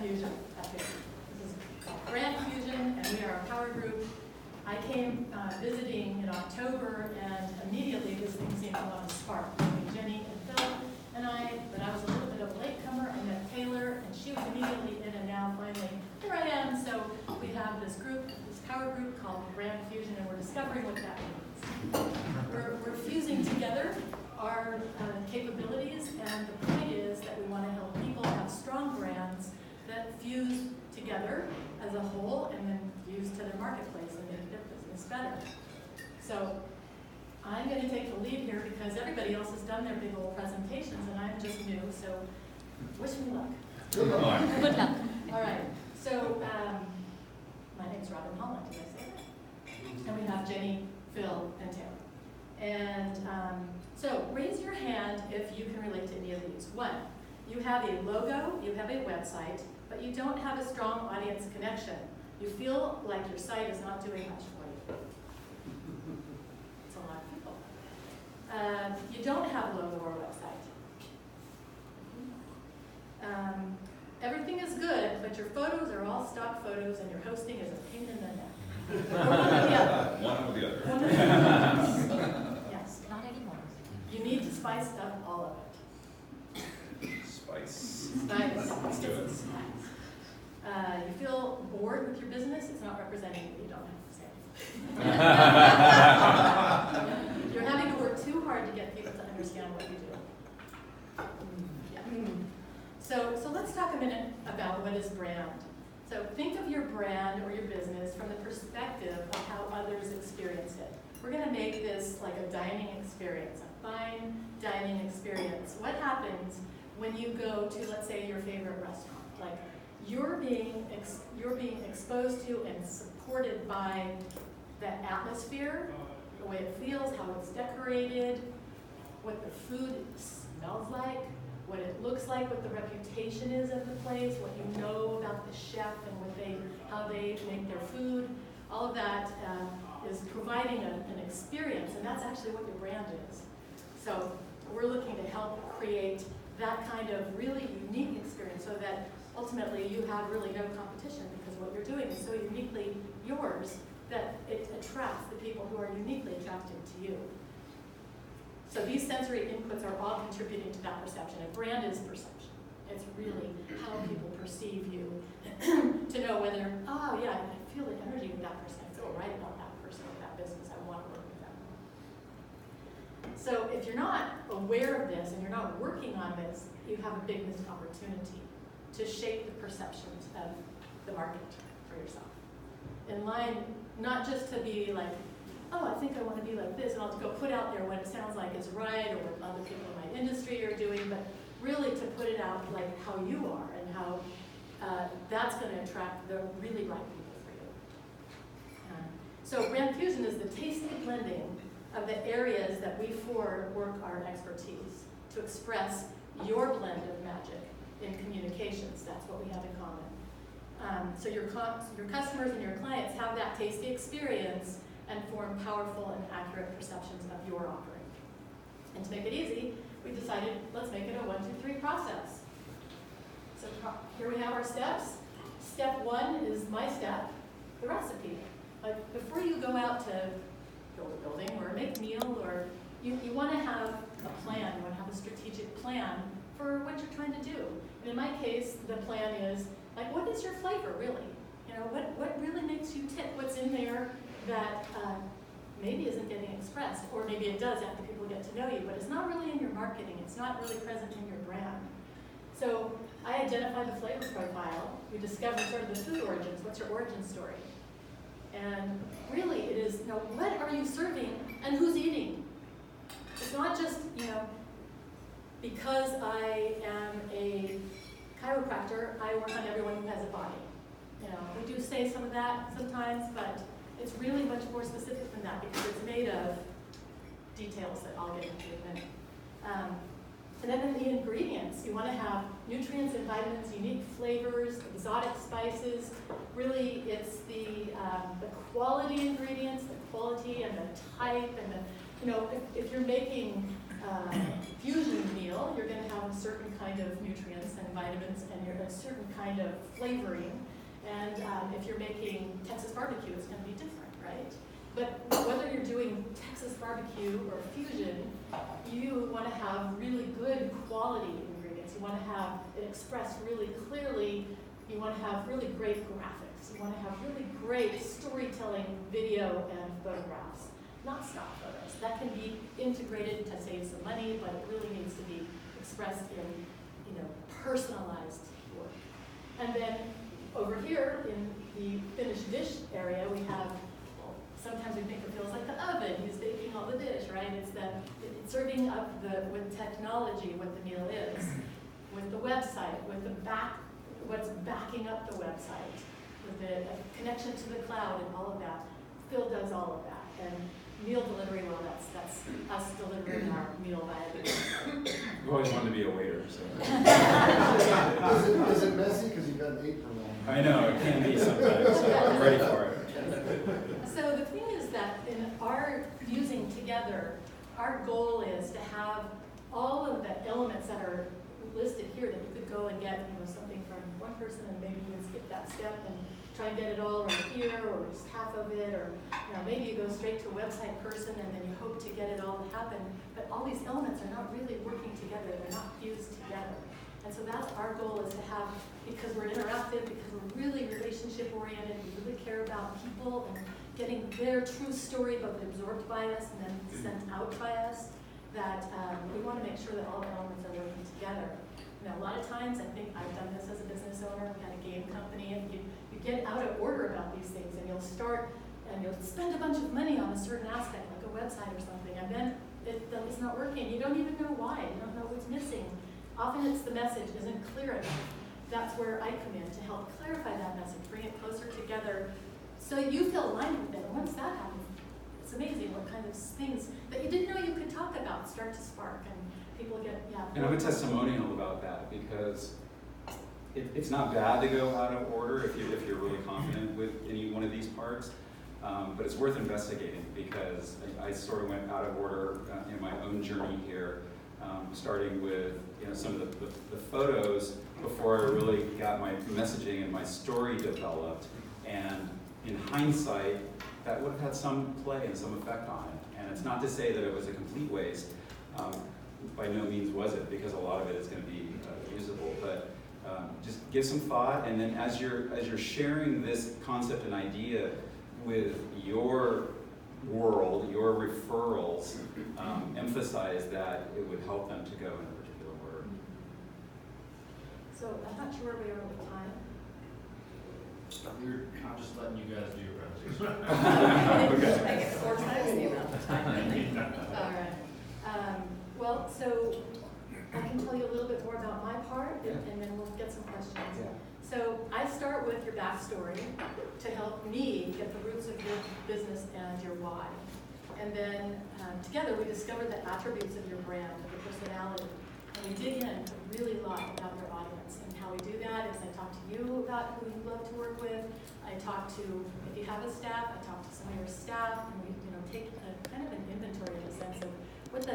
Fusion up here. This is called Brand Fusion, and we are a power group. I came visiting in October, and immediately this thing seemed to want to spark between Jenny and Phil and I, but I was a little bit of a latecomer. I met Taylor, and she was immediately in, and now finally here I am. So we have this group, this power group called Brand Fusion, and we're discovering what that means. We're fusing together our capabilities, and the point is that we want to help people have strong brands that fuse together as a whole and then fuse to their marketplace and make their business better. So I'm going to take the lead here because everybody else has done their big old presentations and I'm just new, so wish me luck. Good luck. Good luck. All right, so my name's Robin Holland, did I say that? And we have Jenny, Phil, and Taylor. And so raise your hand if you can relate to any of these. One, you have a logo, you have a website, but you don't have a strong audience connection. You feel like your site is not doing much for you. It's a lot of people. You don't have a logo or a website. Everything is good, but your photos are all stock photos and your hosting is a pain in the neck. One or the other. One or the other. One or the other. Yes. Not anymore. You need to spice up all of it. Spice. Spice. Let's do it. You feel bored with your business, it's not representing you, you don't have to say. You're having to work too hard to get people to understand what you do. Yeah. So let's talk a minute about what is brand. So think of your brand or your business from the perspective of how others experience it. We're going to make this like a dining experience, a fine dining experience. What happens when you go to, let's say, your favorite restaurant? Like, you're being exposed to and supported by the atmosphere, the way it feels, how it's decorated, what the food smells like, what it looks like, what the reputation is of the place, what you know about the chef and how they make their food. All of that is providing an experience, and that's actually what your brand is. So we're looking to help create that kind of really unique experience so that ultimately you have really no competition because what you're doing is so uniquely yours that it attracts the people who are uniquely attracted to you. So these sensory inputs are all contributing to that perception. And brand is perception. It's really how people perceive you to know whether, oh yeah, I feel the energy of that person. I feel right about that person or that business. I want to work with them. So if you're not aware of this and you're not working on this, you have a big missed opportunity to shape the perceptions of the market for yourself. In line, not just to be like, oh, I think I want to be like this, and I'll go put out there what it sounds like is right or what other people in my industry are doing, but really to put it out like how you are and how that's going to attract the really right people for you. So Brand Fusion is the tasty blending of the areas that we four work our expertise to express your blend of magic in communications. That's what we have in common. So your customers and your clients have that tasty experience and form powerful and accurate perceptions of your offering. And to make it easy, we decided let's make it a 1, 2, 3 process. So here we have our steps. Step 1 is my step, the recipe. Like before you go out to build a building or make a meal, or you want to have a plan, you want to have a strategic plan for what you're trying to do. And in my case, the plan is, like, what is your flavor, really? You know, what really makes you tick? What's in there that maybe isn't getting expressed, or maybe it does after people get to know you, but it's not really in your marketing. It's not really present in your brand. So I identified the flavor profile. We discovered sort of the food origins. What's your origin story? And really, it is, you know, what are you serving and who's eating? It's not just, you know, because I am a chiropractor, I work on everyone who has a body. You know, we do say some of that sometimes, but it's really much more specific than that because it's made of details that I'll get into in a minute. And then in the ingredients, you want to have nutrients and vitamins, unique flavors, exotic spices. Really, it's the quality ingredients, the quality and the type, and the, you know, if you're making fusion meal, you're going to have a certain kind of nutrients and vitamins, and you're a certain kind of flavoring. And if you're making Texas barbecue, it's going to be different, right? But whether you're doing Texas barbecue or fusion, you want to have really good quality ingredients. You want to have it expressed really clearly. You want to have really great graphics. You want to have really great storytelling video and photographs, not stock photos. That can be integrated to save some money, but it really needs to be expressed in, personalized work. And then over here in the finished dish area, we have, sometimes we think it feels like the oven who's baking all the dish, right? It's serving up with technology what the meal is, with the website, with what's backing up the website, with the connection to the cloud and all of that. Phil does all of that. And meal delivery, well, that's us delivering our meal via the website. I've always wanted to be a waiter, so. Is it messy because you've got an apron on? I know, it can be sometimes, so I'm ready for it. So the thing is that in our fusing together, our goal is to have all of the elements that are listed here that you could go and get something from one person and maybe even skip that step and try and get it all right here or just half of it, or maybe you go straight to a website person and then you hope to get it all to happen. But all these elements are not really working together, they're not fused together. And so that's our goal, is to have, because we're interactive, because we're really relationship oriented, we really care about people and getting their true story both absorbed by us and then sent out by us, that we want to make sure that all the elements are working together. A lot of times, I think I've done this as a business owner, we had a game company, and you get out of order about these things, and you'll start, and you'll spend a bunch of money on a certain aspect, like a website or something, and then it's not working. You don't even know why, you don't know what's missing. Often it's the message isn't clear enough. That's where I come in, to help clarify that message, bring it closer together, so you feel aligned with it. And once that happens, it's amazing what kind of things that you didn't know you could talk about start to spark, and people get, And I'm a testimonial about that, because it's not bad to go out of order if you're really confident with any one of these parts, but it's worth investigating, because I sort of went out of order in my own journey here, starting with some of the photos before I really got my messaging and my story developed, and in hindsight, that would have had some play and some effect on it. And it's not to say that it was a complete waste. By no means was it, because a lot of it is going to be usable, but just give some thought, and then as you're sharing this concept and idea with your world, your referrals, emphasize that it would help them to go in a particular order. So I'm not sure where we are with time. I'm just letting you guys do your presentation. Okay. I get 4 times the amount of time. All right. Well, so I can tell you a little bit more about my part, and then we'll get some questions. Yeah. So I start with your backstory to help me get the roots of your business and your why. And then together we discover the attributes of your brand, of your personality. And we dig in really a lot about your audience. And how we do that is I talk to you about who you love to work with. I talk to, if you have a staff, I talk to some of your staff, and we take a kind of an inventory in the sense of what the